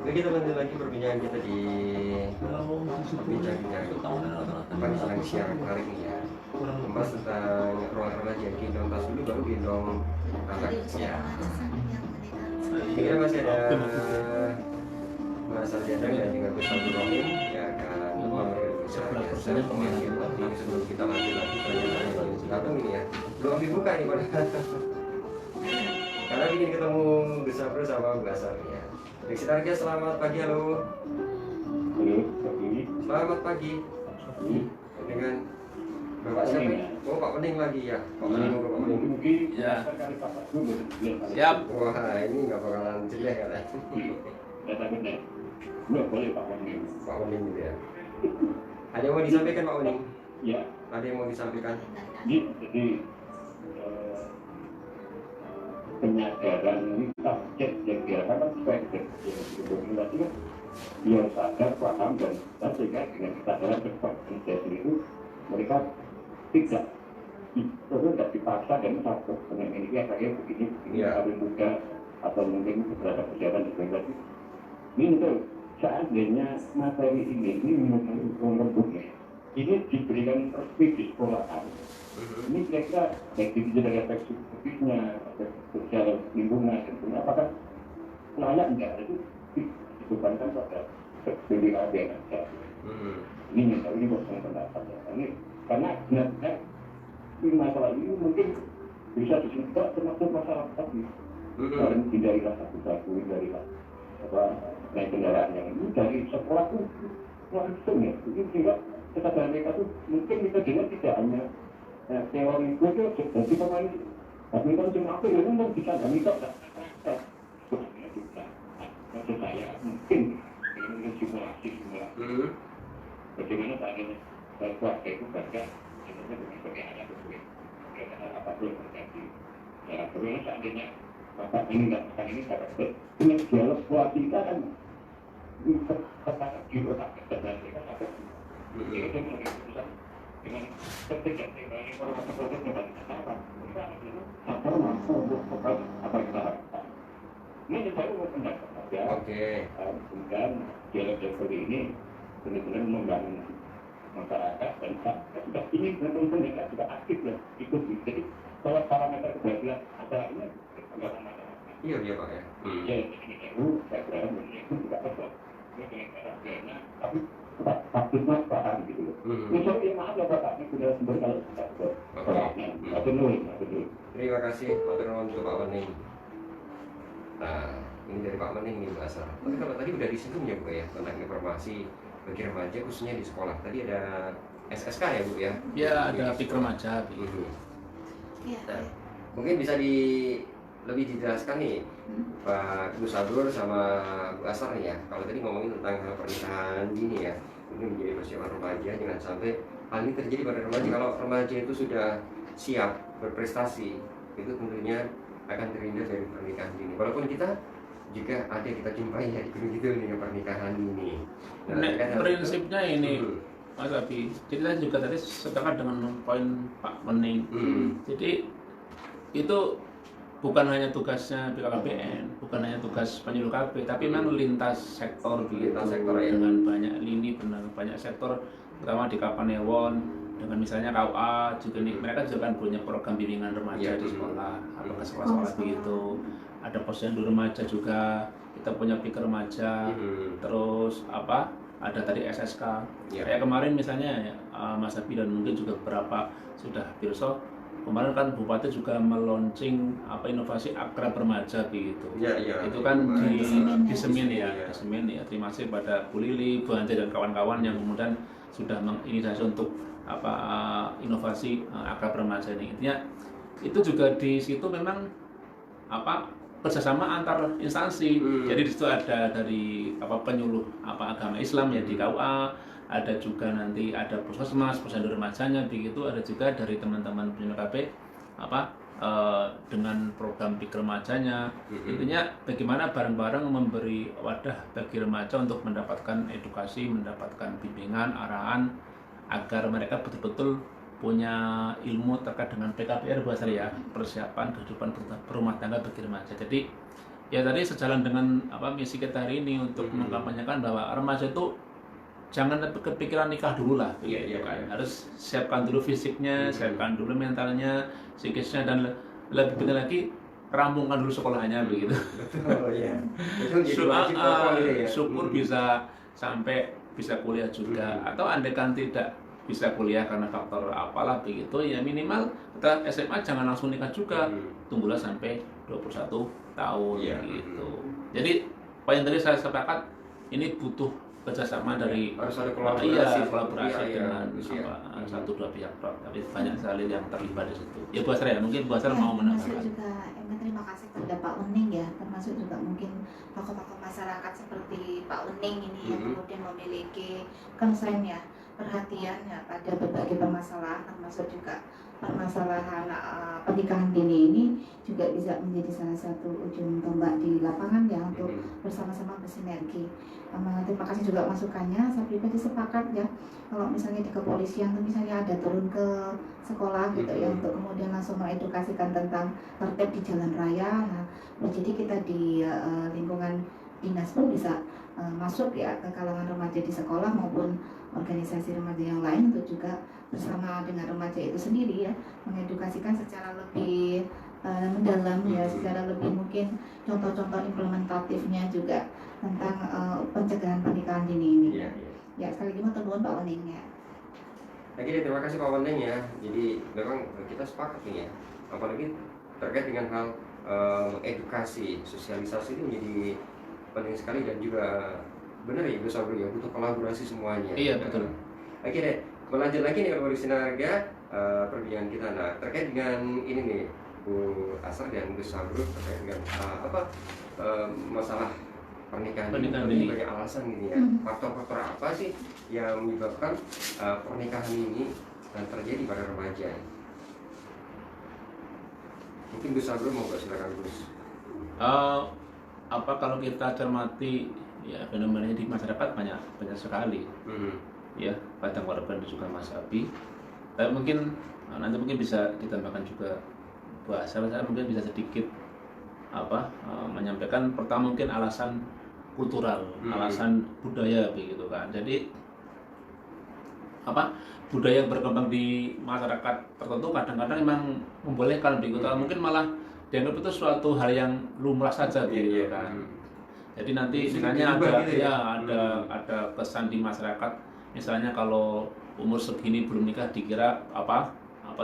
Oke, kita lanjut lagi perbincangan kita di bincang-bincang tentang siang hari ini ya. Membahas tentang ruang remaja, gendong tas dulu baru gendong anak ya. Kita masih ada Mas Arjana dan juga Gus Abdul Rahim ya akan memberikan sebelum kita lanjut lagi pertanyaan belakang ini ya. Belum dibuka nih Pak. Karena ingin ketemu Gus Abdul sama Bu Asar ya. Diksi Targa, selamat pagi, halo. Selamat pagi. Dengan Bapak siapa? Oh, Pak Pening lagi ya. Pak Pening, Pak Pening. Ya. Siap. Wah, ini nggak bakalan jelek katanya. Nggak boleh Pak Pening. Pak Pening gitu ya. Ada yang mau disampaikan Pak Pening? Ya. Ada yang mau disampaikan? Jadi penyadaran ini subjek yang dirasakan subjek yang didominasi kan dia sadar, paham dan sehingga dengan kesadaran berkomunikasi itu mereka tidak dipaksa dan satu dengan ini saya begini lebih muda atau mungkin beberapa kesehatan dan sebagainya. Ini untuk seandainya materi ini menurutnya ini diberikan resmi di sekolahan. Ini kira-kira baik dari aspek psikologis,nya aspek sosial lingkungan dan sebagainya, apakah layak enggak itu dibebankan pada PDAD saja. Ini kosong pendapat ya. Ini karena sebenarnya ini masalah ini mungkin bisa disebut termasuk masalah tadi. Dan hindari rasa takut, hindari naik kendaraan yang ini dari sekolah pun langsung ya. Jadi juga kesadaran mereka tuh mungkin kita dengar tidak hanya teori itu jadi pemain badminton cuma aku ya mau bisa badminton maksud saya mungkin simulasi bagaimana saatnya keluarga itu bangga sebenarnya sebagai anak karena apapun terjadi ya bagaimana seandainya bapak ini nggak akan ini dapat dengan dialog kita kan di otak dan mereka dapat itu mungkin bisa dengan ketika informasi produk dengan apa mampu untuk apa kita lakukan. Ini saya mau pendapat saja. Kemudian dialog seperti ini benar-benar membangun masyarakat dan sudah ini benar-benar mereka juga aktif lah ikut. Jadi kalau parameter keberhasilan acara ini perkembangan masyarakat. Iya Pak ya. Ya itu saya berharap itu juga betul. Ini tapi faktornya paham gitu loh. Misalnya maaf ya Pak, ini sudah sumber kalau tidak betul. Terima kasih Pak Ternon untuk Pak Pening. Nah, ini dari Pak Pening nih Mbak Asar. Tapi kalau tadi udah disinggung ya Bu ya tentang informasi bagi remaja khususnya di sekolah. Tadi ada SSK ya Bu ya? Ya, ada PIK remaja. Nah, mungkin bisa lebih dijelaskan nih Pak Gus Abdur sama Bu Asar nih ya. Kalau tadi ngomongin tentang pernikahan dini ya, ini menjadi persiapan remaja, jangan sampai hal ini terjadi pada remaja. Kalau remaja itu sudah siap berprestasi, itu tentunya akan terhindar dari pernikahan dini. Walaupun kita juga ada kita jumpai ya di Gunung Kidul nih pernikahan dini. Nah, prinsipnya ini Mas Abi, jadi saya juga tadi sepakat dengan poin Pak Pening. Jadi itu bukan hanya tugasnya BKKBN, bukan hanya tugas penyuluh KB, tapi memang lintas sektor begitu, dengan banyak lini, banyak sektor, terutama di Kapanewon, dengan misalnya KUA juga nih, mereka juga kan punya program bimbingan remaja di sekolah atau ke sekolah-sekolah begitu. Ada posyandu remaja juga, kita punya PIK remaja, terus ada tadi SSK. Kayak kemarin misalnya Mas Abi dan mungkin juga beberapa sudah pirsa. Kemarin kan Bupati juga meluncing inovasi akrab remaja begitu. Itu kan di Semin ya. Terima kasih pada Bu Lili, Bu Ante dan kawan-kawan yang kemudian sudah menginisiasi untuk inovasi akrab remaja ini. Intinya itu juga di situ memang kerjasama antar instansi. Jadi di situ ada dari penyuluh agama Islam ya di KUA. Ada juga nanti ada puskesmas, posyandu remajanya begitu, ada juga dari teman-teman penyuluh KB dengan program PIK remajanya. Intinya bagaimana bareng-bareng memberi wadah bagi remaja untuk mendapatkan edukasi, mendapatkan bimbingan, arahan agar mereka betul-betul punya ilmu terkait dengan PKPR bahasa ya, persiapan kehidupan berumah tangga bagi remaja. Jadi ya tadi sejalan dengan misi kita hari ini untuk mengkampanyekan bahwa remaja itu jangan kepikiran nikah dulu lah, begitu kan. Harus siapkan dulu fisiknya, siapkan dulu mentalnya, psikisnya, dan lebih penting lagi rampungkan dulu sekolahnya, begitu. Oh iya. Itu jadi wajib pokok gitu ya. Syukur bisa sampai bisa kuliah juga, atau andaikan tidak bisa kuliah karena faktor apalah begitu, ya minimal setelah SMA jangan langsung nikah juga, tunggulah sampai 21 tahun gitu. Jadi poin tadi saya sepakat, ini butuh kerjasama dari harus ada kolaborasi, kolaborasi dengan satu dua pihak, tapi banyak sekali yang terlibat di situ. Ya Bu Asra, ya mungkin Bu Asra mau menambahkan. Termasuk juga, terima kasih kepada Pak Uning ya, termasuk juga mungkin tokoh-tokoh masyarakat seperti Pak Uning ini yang kemudian memiliki concern ya, perhatian ya pada berbagai permasalahan, termasuk juga permasalahan pernikahan dini ini juga bisa menjadi salah satu ujung tombak di lapangan ya untuk bersama-sama bersinergi. Terima kasih juga masukannya. Saya pribadi sepakat ya, kalau misalnya di kepolisian tuh misalnya ada turun ke sekolah gitu ya untuk kemudian langsung mengedukasikan tentang tertib di jalan raya. Nah, jadi kita di lingkungan dinas pun bisa masuk ya ke kalangan remaja di sekolah maupun organisasi remaja yang lain untuk juga bersama dengan remaja itu sendiri ya mengedukasikan secara lebih mendalam ya, secara lebih mungkin contoh-contoh implementatifnya juga tentang pencegahan pernikahan dini ini. Ya sekali lagi matur nuwun Pak Wening ya. Oke, terima kasih Pak Wening ya. Jadi memang kita sepakat nih ya, apalagi terkait dengan hal edukasi, sosialisasi itu menjadi penting sekali dan juga benar ya Bu Sabri ya, butuh kolaborasi semuanya. Iya betul. Oke deh, melanjut lagi nih Revolusi Naga perbincangan kita. Nah terkait dengan ini nih Bu Asar dan Bu Sabri terkait dengan masalah pernikahan ini banyak alasan gini ya. Faktor-faktor apa sih yang menyebabkan pernikahan ini terjadi pada remaja? Mungkin Bu Sabri mau silakan Gus. Kalau kita cermati ya fenomenanya di masyarakat banyak sekali. Ya, kadang korban juga Mas Abi. Tapi mungkin nanti mungkin bisa ditambahkan juga bahasa saya mungkin bisa sedikit menyampaikan. Pertama mungkin alasan kultural, alasan budaya begitu kan. Jadi budaya yang berkembang di masyarakat tertentu kadang-kadang memang membolehkan begitu, mungkin malah dianggap itu suatu hal yang lumrah saja begitu kan. Jadi nanti misalnya ada kesan di masyarakat, misalnya kalau umur segini belum nikah dikira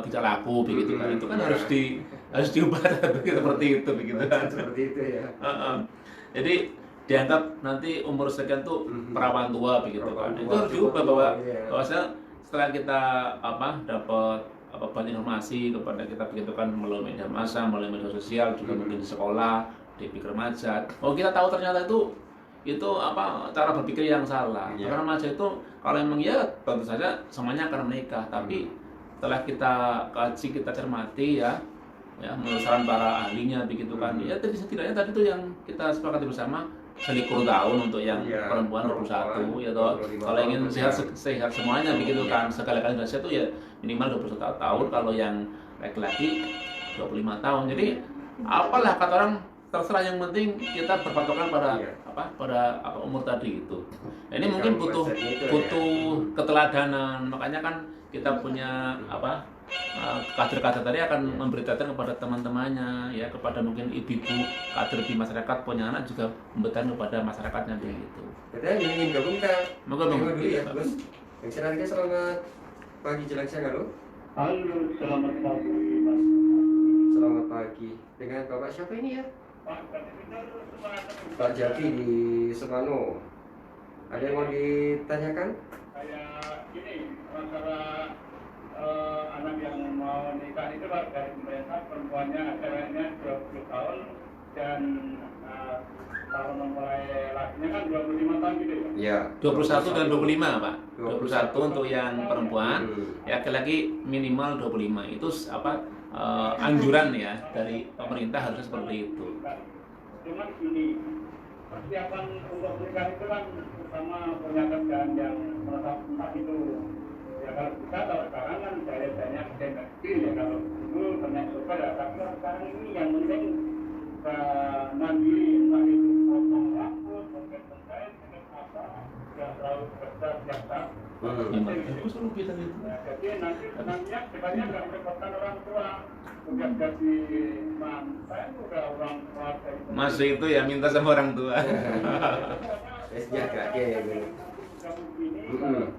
tidak laku begitu kan. Itu kan harus diubah seperti itu begitu kan. Seperti itu ya. Jadi dianggap nanti umur sekian tuh perawan tua begitu kan. Itu harus diubah bahwasanya setelah kita dapat banyak informasi kepada kita begitu kan, melalui media massa, melalui media sosial, juga mungkin di sekolah, di pikir remaja. Kita tahu ternyata itu cara berpikir yang salah. Karena remaja itu kalau memang ya tentu saja semuanya akan menikah, tapi setelah kita kaji, kita cermati ya menurut saran para ahlinya begitu kan, ya setidaknya tadi itu yang kita sepakati bersama, selikur tahun untuk yang perempuan 21 ya toh. Kalau ingin sehat semuanya begitu kan, segala-galanya sehat itu ya minimal 21 tahun, kalau yang laki-laki 25 tahun. Jadi apalah kata orang, terserah, yang penting kita berpatokan pada umur tadi itu. Nah, ini mungkin butuh keteladanan. Makanya kan kita punya kader-kader tadi akan memberitakan kepada teman-temannya ya, kepada mungkin ibu-ibu kader di masyarakat punya anak juga memberitakan kepada masyarakatnya begitu. Katanya ingin gabung kita. Moga dulu ya, Gus. Yang senangnya selamat pagi jelang siang halo. Halo, selamat pagi. Selamat pagi. Dengan Bapak siapa ini ya? Pak Jati di Semano. Ada yang mau ditanyakan? Kayak ini masalah anak yang mau nikah itu Pak, dari pemerintah, perempuannya ceweknya 20 tahun dan kalau memulai lakinya kan 25 tahun gitu ya? Ya. 21 dan 25 Pak. 21 untuk yang perempuan, ya laki-laki minimal 25. Itu anjuran ya dari pemerintah harusnya seperti itu. Cuman ini persiapan untuk nikah itu kan sama punya kerjaan yang menetap itu. Ya kalau kita kalau sekarang kan banyak kecil ya, kalau dulu banyak juga ya, tapi sekarang ini yang penting mandiri Gimana? Aku selalu bilang itu. Jadi nantinya sebenarnya nggak merepotkan orang tua. Udah jadi mantan, udah orang tua. Masih itu ya minta sama orang tua. Ya sejaga ya gitu.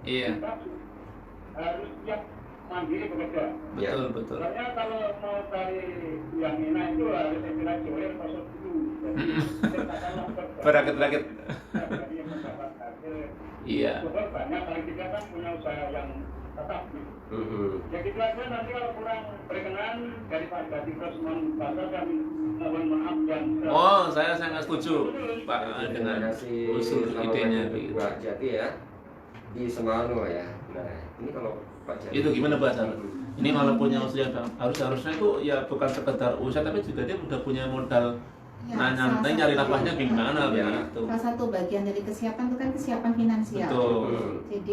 Iya. Harus siap mandiri bekerja. Betul. Soalnya kalau mau cari yang enak itu harus segera join masuk dulu. Berakit-rakit. Iya. Banyak paling tidak kan punya usaha yang tetap. Ya gitu aja, nanti kalau kurang berkenan dari Pak Jati terus membahas dan mohon maaf dan Oh, saya sangat setuju Pak dengan Terima kasih usul sama idenya Pak begitu. Jati ya di Semano ya. Nah ini kalau Pak Jati Itu gimana bahasa? Ini malah punya usia harusnya itu ya bukan sekedar usaha tapi juga dia udah punya modal. Ya, Nah, salah nyari satu- nafasnya gimana Ya. begitu. Salah satu bagian dari kesiapan itu kan kesiapan finansial. Betul. Jadi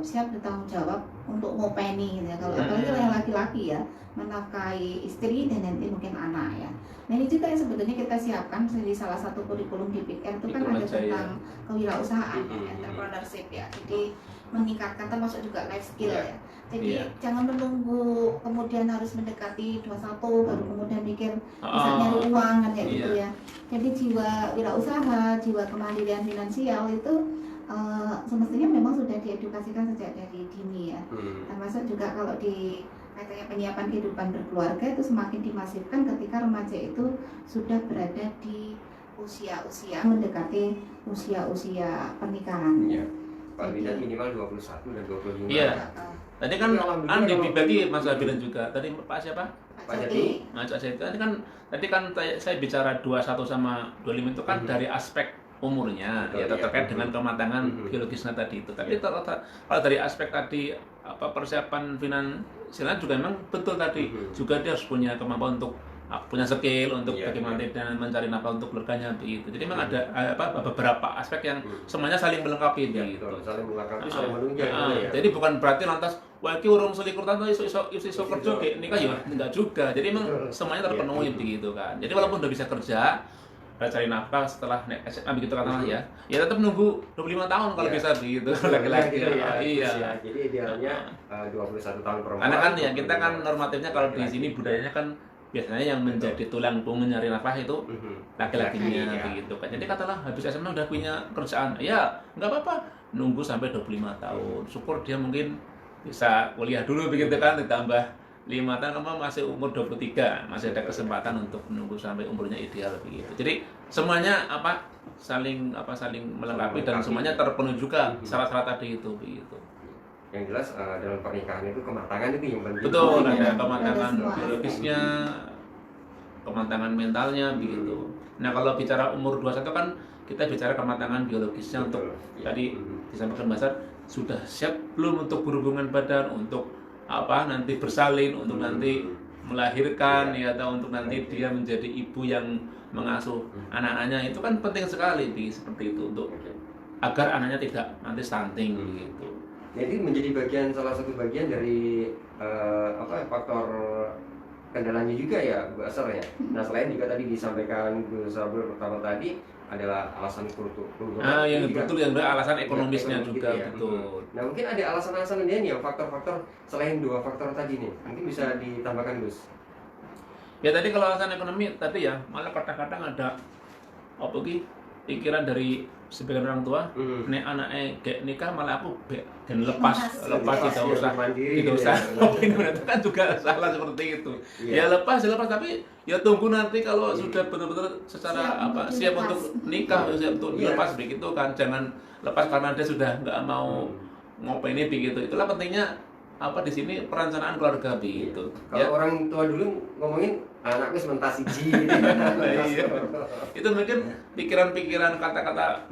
siap bertanggung jawab untuk ngopeni gitu ya. Kalau Hmm. apalagi kalau yang laki-laki ya, menafkahi istri dan nanti mungkin anak ya. Nah ini juga yang sebetulnya kita siapkan di salah satu kurikulum di PIKR itu kan Itu ada aja, tentang kewirausahaan, Hmm. entrepreneurship ya. Jadi meningkatkan termasuk juga life skill Iya. ya. Jadi Iya. jangan menunggu kemudian harus mendekati 21 baru kemudian mikir bisa Oh, nyari uang kan kayak gitu iya. ya. Jadi jiwa wirausaha, jiwa kemandirian finansial itu semestinya memang sudah diedukasikan sejak dari dini ya. Termasuk juga kalau di kaitannya penyiapan kehidupan berkeluarga itu semakin dimasifkan ketika remaja itu sudah berada di usia-usia mendekati usia-usia pernikahan. Iya. Paling tidak minimal 21 dan 25. Iya. Tadi kan Tapi alhamdulillah dibagi Mas Abilan juga. Tadi Pak siapa? Pak Jati. Mas Asyid. Tadi kan saya bicara 21 sama 25 itu kan dari aspek umurnya Betul, ya iya. terkait dengan kematangan Mhm. biologisnya tadi itu. Tapi Iya. kalau dari aspek tadi persiapan finansialnya juga memang betul tadi. Mhm. Juga dia harus punya kemampuan untuk punya skill untuk Iya, bagaimana iya. dia mencari nafkah untuk keluarganya begitu. Jadi memang ada beberapa aspek yang semuanya saling melengkapi Iya, begitu. betul. Saling melengkapi, saling menunjang. Ah, gitu ya. jadi bukan berarti lantas wah iki urung selikur tanpa iso kerja kayak nikah ya enggak juga. Jadi memang Betul. semuanya terpenuhi Iya. begitu kan. Jadi walaupun udah bisa kerja, udah cari nafkah setelah SMA begitu katakanlah ya tetap nunggu 25 tahun kalau Iya. bisa begitu Betul, laki-laki. gitu ya. Iya. Ya, jadi idealnya 21 tahun perempuan. Karena kan ya kita kan 25 normatifnya kalau di laki-laki. sini budayanya kan biasanya yang menjadi tulang punggung nyari nafkah itu Mhm. laki-lakinya Laki, ya. begitu kan. Jadi katalah habis SMA udah punya kerjaan, ya nggak apa-apa nunggu sampai 25 tahun. Syukur dia mungkin bisa kuliah dulu begitu kan, ditambah 5 tahun kamu masih umur 23, masih ada kesempatan untuk menunggu sampai umurnya ideal begitu. Jadi semuanya saling melengkapi dan semuanya terpenuhi juga syarat-syarat tadi itu begitu. Yang jelas dalam pernikahan itu kematangan itu yang penting. Betul, Iya, ada ada kematangan semua. biologisnya, kematangan mentalnya begitu. Nah, kalau bicara umur 21 kan kita bicara kematangan biologisnya untuk Betul, iya. tadi disampaikan Mas Ar, sudah siap belum untuk berhubungan badan, untuk nanti bersalin, untuk nanti melahirkan ya atau untuk nanti dia menjadi ibu yang mengasuh anak-anaknya, itu kan penting sekali seperti itu untuk Oke. agar anaknya tidak nanti stunting begitu. Jadi menjadi salah satu bagian dari faktor kendalanya juga ya Bu Asar ya. Nah selain juga tadi disampaikan Bu Sabur pertama tadi adalah alasan kultur. Yang betul yang alasan ekonomisnya ekonomi juga gitu ya. betul. Nah mungkin ada alasan-alasan lain ya faktor-faktor selain dua faktor tadi nih. Mungkin bisa ditambahkan Gus. Ya tadi kalau alasan ekonomi tadi ya malah kadang-kadang ada pikiran dari sebagian orang tua, nek anaknya gak nikah malah aku dan lepas tidak usah mandiri tidak gitu usah. ya. Itu kan juga salah seperti itu. Iya. Ya lepas tapi ya tunggu nanti kalau sudah benar-benar secara siap untuk nikah, siap untuk Iya. dilepas begitu kan. Jangan lepas karena dia sudah nggak mau ngopeni begitu. Itulah pentingnya di sini perencanaan keluarga begitu. Kalau orang tua dulu ngomongin anakku sementas siji. Iya. Itu mungkin pikiran-pikiran kata-kata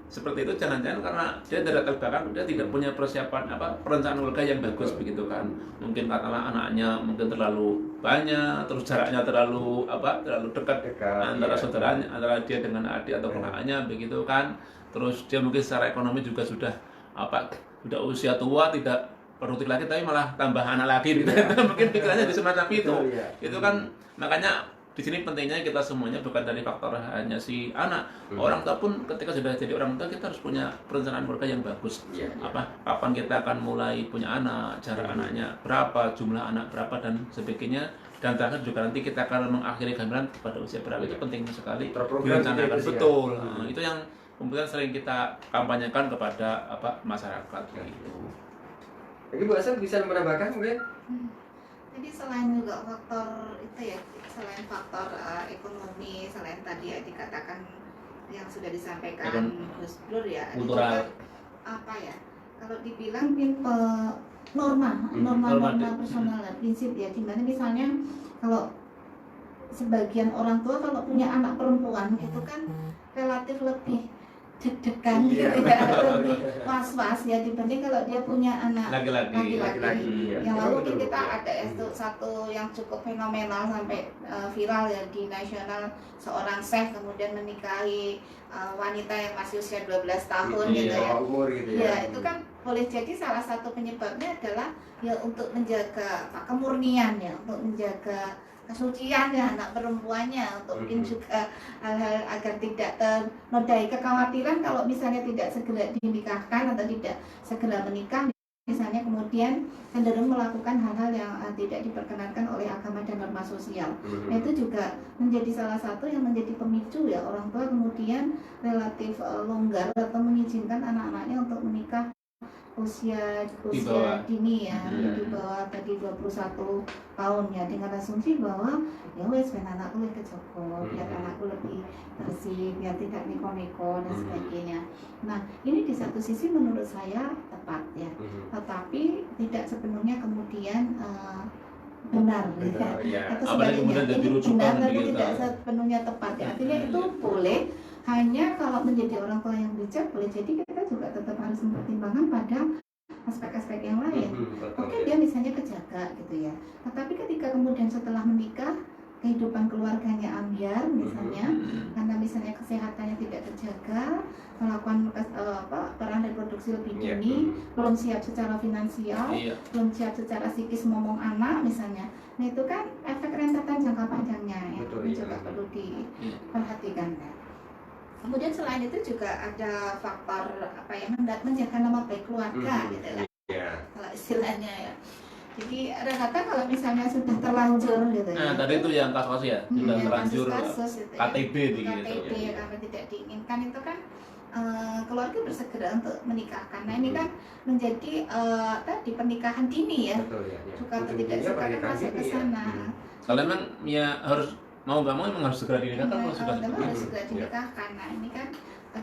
seperti itu jangan-jangan karena dia dari latar belakang dia tidak punya persiapan perencanaan keluarga yang bagus begitu kan. Mungkin katakanlah anaknya mungkin terlalu banyak, terus jaraknya terlalu dekat antara saudaranya, antara dia dengan adik atau kakaknya begitu kan. Terus dia mungkin secara ekonomi juga sudah usia tua, tidak produktif lagi tapi malah tambah anak lagi gitu. Mungkin pikirannya di semacam itu. Iya. Itu kan makanya di sini pentingnya kita semuanya bukan dari faktor hanya si anak. Orang tua pun ketika sudah jadi orang tua kita harus punya perencanaan keluarga yang bagus. Kapan kita akan mulai punya anak, jarak anaknya berapa, jumlah anak berapa dan sebagainya. Dan terakhir juga nanti kita akan mengakhiri kehamilan pada usia berapa, itu penting sekali direncanakan betul. Itu yang kemudian sering kita kampanyekan kepada masyarakat gitu. Jadi Bu Asar bisa menambahkan mungkin? Jadi selain juga faktor itu ya, selain faktor ekonomi, selain tadi ya dikatakan yang sudah disampaikan Gus Dur ya, kultural. Apa ya? Kalau dibilang tipe norma personal prinsip ya, dimana misalnya kalau sebagian orang tua kalau punya anak perempuan itu kan relatif lebih deg-degan gitu ya, lebih was-was ya dibanding kalau dia punya anak laki-laki. Yang lalu mungkin kita ada satu yang cukup fenomenal sampai viral ya di nasional, seorang chef kemudian menikahi wanita yang masih usia 12 tahun gitu ya. Umur gitu ya. Ya, itu kan boleh jadi salah satu penyebabnya adalah ya untuk menjaga kemurnian ya, untuk menjaga kesucian ya anak perempuannya, untuk mungkin juga hal-hal agar tidak ternodai kekhawatiran kalau misalnya tidak segera dinikahkan atau tidak segera menikah, misalnya kemudian cenderung melakukan hal-hal yang tidak diperkenankan oleh agama dan norma sosial. Nah, itu juga menjadi salah satu yang menjadi pemicu ya orang tua kemudian relatif longgar atau mengizinkan anak-anaknya untuk menikah usia dini ya, di bawah tadi 21 tahun ya, dengan asumsi bahwa ya wes ben anakku lebih kejogo, biar anakku lebih bersih, biar tidak neko-neko dan sebagainya. Nah, ini di satu sisi menurut saya tepat ya, tetapi tidak sepenuhnya kemudian benar ya. Atau kemudian jadi rujukan tapi tidak sepenuhnya tepat ya. Artinya itu boleh, hanya kalau menjadi orang tua yang bijak boleh jadi kita juga tetap harus mempertimbangkan pada aspek-aspek yang lain. Oke, dia misalnya kejaga gitu ya, tetapi ketika kemudian setelah menikah kehidupan keluarganya ambiar misalnya, karena misalnya kesehatannya tidak terjaga, melakukan peran reproduksi lebih dini, belum siap secara finansial, belum siap secara psikis momong anak misalnya. Nah, itu kan efek rentetan jangka panjangnya ya, ini juga perlu diperhatikan ya. Kemudian selain itu juga ada faktor menjaga nama baik keluarga gitu lah, kalau istilahnya ya. Jadi rata-rata kalau misalnya sudah terlanjur gitu ya. Nah, tadi itu yang kasus ya, sudah terlanjur kasus gitu KTB ya. KTB karena tidak diinginkan itu kan keluarga bersegera untuk menikahkan. Nah, ini kan menjadi tadi pernikahan dini ya. Suka atau tidak suka kan masuk ke sana. Kalau memang ya harus mau nggak mau memang harus segera dinikahkan kalau sudah harus segera dinikahkan. Nah, ini kan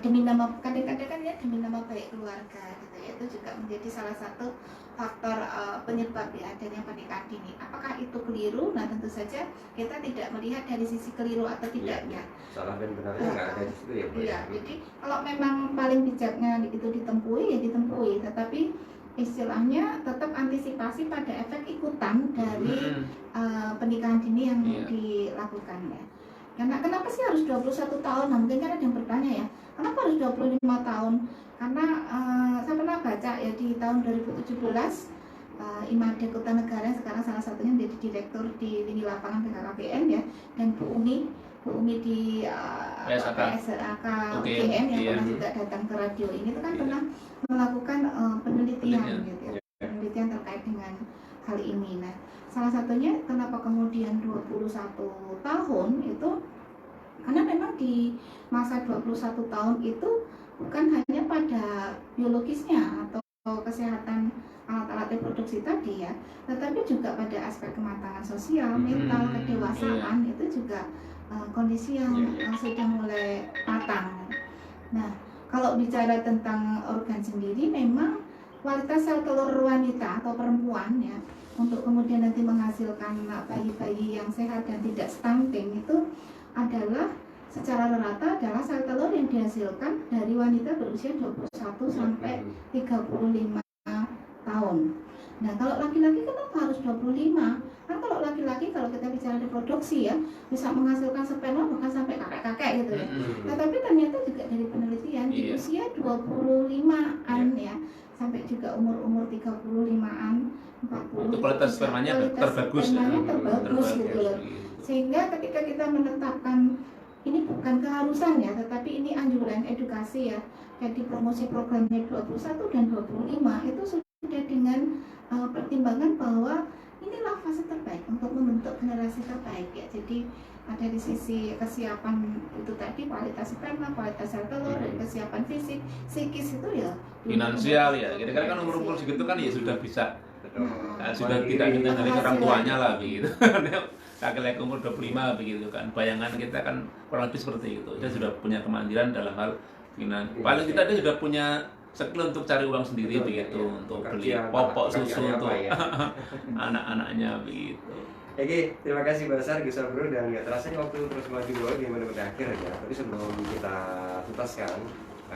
demi nama, kadang-kadang kan ya demi nama baik keluarga gitu ya, itu juga menjadi salah satu faktor penyebab ya adanya pernikahan dini. Apakah itu keliru? Nah, tentu saja kita tidak melihat dari sisi keliru atau tidaknya. Salah dan benarnya nggak ada di situ ya, Bu. Iya, jadi kalau memang paling bijaknya itu ditempuhi ya ditempuhi, tetapi istilahnya tetap antisipasi pada efek ikutan dari pernikahan dini yang dilakukan ya. Karena kenapa sih harus 21 tahun? Nah, mungkin kan ada yang bertanya ya, kenapa harus 25 tahun? Karena saya pernah baca ya di tahun 2017 Imade Kertanegara yang sekarang salah satunya menjadi direktur di lini lapangan BKKBN ya, dan Bu Umi di PSAK UGM yang pernah juga datang ke radio ini itu kan pernah melakukan penelitian gitu ya, penelitian terkait dengan hal ini. Nah, salah satunya kenapa kemudian 21 tahun itu karena memang di masa 21 tahun itu bukan hanya pada biologisnya atau kesehatan alat-alat reproduksi tadi ya, tetapi juga pada aspek kematangan sosial, mental, kedewasaan itu juga kondisi yang sudah mulai matang. Nah, kalau bicara tentang organ sendiri, memang kualitas sel telur wanita atau perempuan ya untuk kemudian nanti menghasilkan bayi-bayi yang sehat dan tidak stunting itu adalah secara rata adalah sel telur yang dihasilkan dari wanita berusia 21 sampai 35 tahun. Nah, kalau laki-laki kenapa harus 25? Kan kalau laki-laki kalau kita bicara reproduksi ya bisa menghasilkan sperma bahkan sampai kakek-kakek gitu ya. Nah, tapi ternyata juga dari penelitian di usia 25-an ya sampai juga umur 35-an, 40 itu kualitas spermanya terbagus gitu loh. Sehingga ketika kita menetapkan ini bukan keharusan ya, tetapi ini anjuran edukasi ya. Jadi promosi programnya 21 dan 25 itu sudah dengan pertimbangan bahwa inilah fase terbaik untuk membentuk generasi terbaik ya. Jadi ada di sisi kesiapan itu tadi, kualitas sperma, kualitas sel telur, dan kesiapan fisik, psikis itu ya. Finansial ya, kira-kira kan umur segitu kan ya sudah bisa, sudah tidak minta dari orang tuanya lah begitu. Laki-laki umur 25 begitu kan, bayangan kita kan kurang lebih seperti itu. Dia sudah punya kemandirian dalam hal finansial. Paling tidak dia sudah punya skill untuk cari uang sendiri begitu, untuk beli popok susu untuk anak-anaknya begitu. Oke, terima kasih Basar, Gus Abdul, dan nggak terasa nih waktu terus maju banget di menit akhir ya. Tapi sebelum kita tuntaskan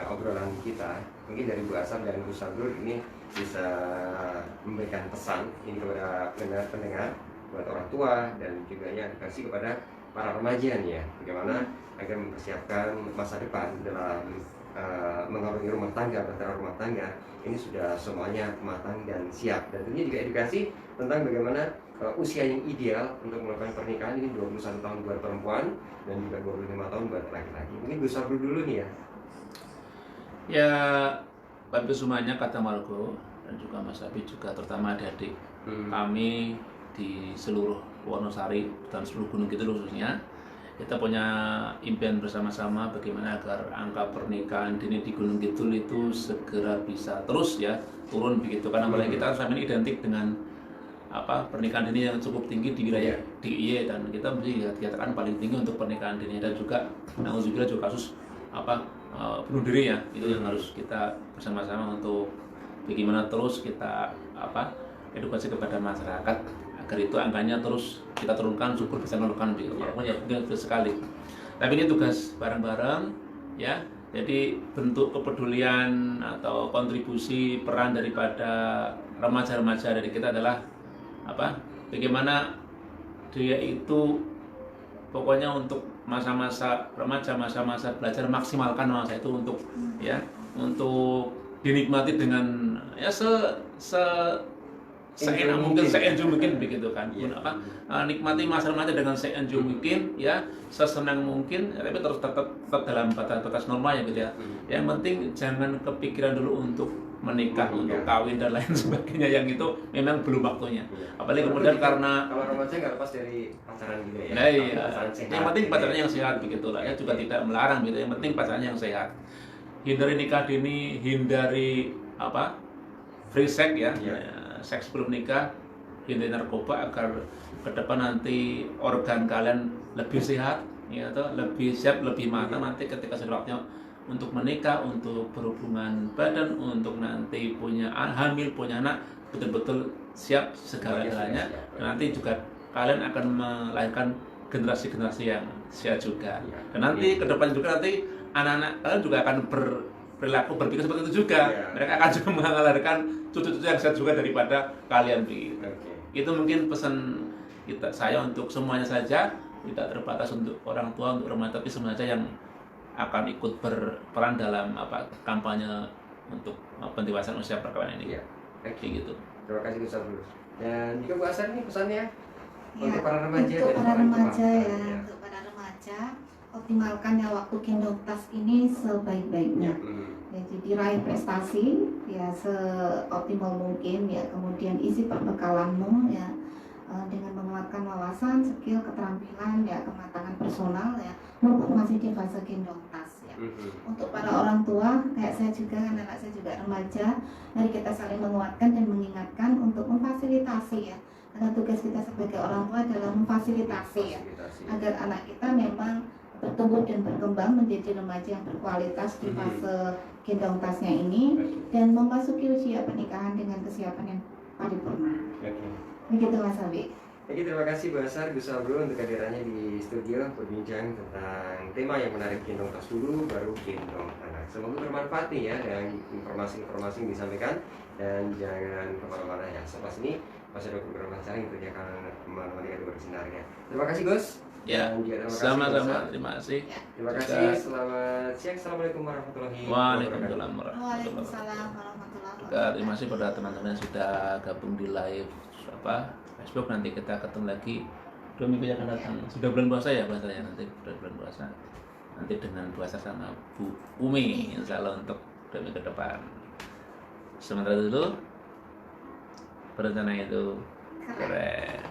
obrolan kita, mungkin dari Bu Asar dan Gus Abdul ini bisa memberikan pesan ini kepada pendengar, buat orang tua dan juga ya edukasi kepada para remaja nih ya, bagaimana agar mempersiapkan masa depan dalam mengarungi rumah tangga, rumah tangga ini sudah semuanya matang dan siap. Dan tentunya juga edukasi tentang bagaimana usia yang ideal untuk melakukan pernikahan ini 21 tahun buat perempuan dan juga 25 tahun buat laki-laki. Mungkin Gus Abdul dulu nih ya. Ya, Bapak semuanya kata Margo dan juga Mas Abi juga terutama adik-adik kami di seluruh Wonosari dan seluruh Gunung Kidul khususnya, kita punya impian bersama-sama bagaimana agar angka pernikahan dini di Gunung Kidul itu segera bisa terus ya turun begitu, karena apalagi kita selama ini identik dengan pernikahan dini yang cukup tinggi di wilayah DIY, dan kita mesti dikatakan paling tinggi untuk pernikahan dini, dan juga na'udzubillah juga kasus bunuh diri ya, itu yang harus kita bersama-sama untuk bagaimana terus kita edukasi kepada masyarakat agar itu angkanya terus kita turunkan, syukur bisa menurunkan walaupun ya itu sekali. Tapi ini tugas bareng-bareng ya. Jadi bentuk kepedulian atau kontribusi peran daripada remaja-remaja dari kita adalah bagaimana dia itu pokoknya untuk masa-masa remaja, masa-masa belajar, maksimalkan masa itu untuk untuk dinikmati dengan ya seenak mungkin, se-enjoy mungkin begitu kan. Nikmati masa remaja dengan se-enjoy mungkin ya, sesenang mungkin, tapi terus tetap dalam batas normal ya gitu ya. Yang penting jangan kepikiran dulu untuk menikah, untuk kawin dan lain sebagainya, yang itu memang belum waktunya. Apalagi kemudian karena kalau remaja nggak lepas dari pacaran juga ya. Nah, iya. Yang penting pacarannya yang sehat begitu lah ya, juga tidak melarang gitu. Yang penting pacarannya yang sehat. Hindari nikah dini, hindari free sex ya. Seks belum nikah, hindari narkoba agar ke depan nanti organ kalian lebih sehat ya, atau lebih siap, lebih matang nanti ketika sudah waktunya untuk menikah, untuk berhubungan badan, untuk nanti punya hamil, punya anak, betul-betul siap segala-galanya. Nanti juga kalian akan melahirkan generasi-generasi yang sehat juga. Dan nanti ke depan juga nanti anak-anak kalian juga akan berperilaku, berpikir seperti itu juga. Mereka akan juga melahirkan cucu-cucu yang sehat juga daripada kalian begitu. Itu mungkin pesan saya untuk semuanya saja, tidak terbatas untuk orang tua, untuk remaja, tapi semuanya saja yang akan ikut berperan dalam kampanye untuk pendewasaan usia perkawinan ini. Gitu. Terima kasih Gus Abdul. Dan juga Bu Asar nih pesannya untuk para remaja. Untuk para remaja ya, untuk para remaja, optimalkan ya waktu gendong tas ini sebaik-baiknya. Ya, jadi raih prestasi ya seoptimal mungkin ya, kemudian isi perbekalanmu ya dengan menguatkan wawasan, skill, keterampilan ya, kematangan personal ya, mumpung masih di fase gendong tas ya. Untuk para orang tua kayak saya juga, kan anak saya juga remaja, mari kita saling menguatkan dan mengingatkan untuk memfasilitasi ya, karena tugas kita sebagai orang tua adalah memfasilitasi ya, agar anak kita memang bertumbuh dan berkembang menjadi remaja yang berkualitas di fase gendong tasnya ini dan memasuki usia pernikahan dengan kesiapan yang paripurna. Begitu Mas Abi. Oke, terima kasih Bu Asar, Gus Abdul untuk kehadirannya di studio berbincang tentang tema yang menarik, gendong tas dulu baru gendong anak. Semoga bermanfaat nih ya dengan informasi-informasi yang disampaikan, dan jangan kemana-mana ya. Setelah ini masih ada program acara yang tentunya akan menemani kita bersinar ya. Terima kasih Gus. Ya, sama-sama. Terima kasih. Terima kasih. Selamat siang. Assalamualaikum warahmatullahi wabarakatuh. Waalaikumsalam warahmatullahi wabarakatuh. Juga terima kasih pada teman-teman yang sudah gabung di live Facebook. Nanti kita ketemu lagi 2 minggu yang akan datang. Sudah bulan puasa ya bahasanya, nanti sudah bulan puasa. Nanti dengan puasa sama Bu Umi, insya Allah untuk 2 minggu ke depan. Sementara dulu, berencana itu keren.